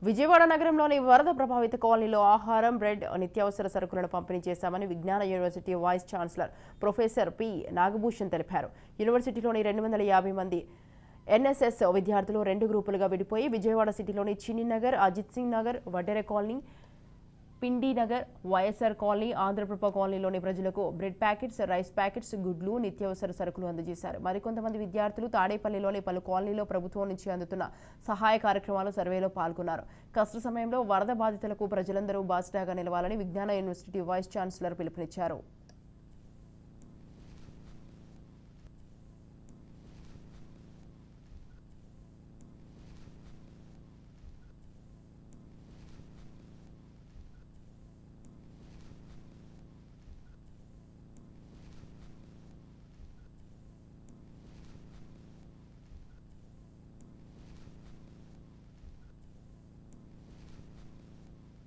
విజయవాడ నగరంలోని వరద ప్రభావిత కాలనీలో ఆహారం, బ్రెడ్, నిత్యావసర సరుకులను పంపిణీ చేశామని విజ్ఞాన university vice chancellor professor P. Nagabhushan తెలిపారు. యూనివర్సిటీలోని 250 మంది ఎన్ఎస్ఎస్ విద్యార్థులు 2 గ్రూపులుగా విడిపోయి విజయవాడ సిటీలోని చిన్నినగర్, అజిత్ సింగ్ నగర్, వడ్డెర కాలనీ, పిండి నగర్, వైఎస్ఆర్ కాలనీ, ఆంధ్రప్రభ కాలనీలోని ప్రజలకు బ్రెడ్ ప్యాకెట్స్, రైస్ ప్యాకెట్స్, గుడ్లు, నిత్యావసర సరుకులు అందజేశారు. మరికొంతమంది విద్యార్థులు తాడేపల్లిలోని పలు కాలనీలో ప్రభుత్వం నుంచి అందుతున్న సహాయ కార్యక్రమాలు సర్వేలో పాల్గొన్నారు. కష్ట సమయంలో వరద బాధితులకు ప్రజలందరూ బాసటగా నిలవాలని విజ్ఞాన యూనివర్సిటీ వైస్ ఛాన్సలర్ పిలుపునిచ్చారు.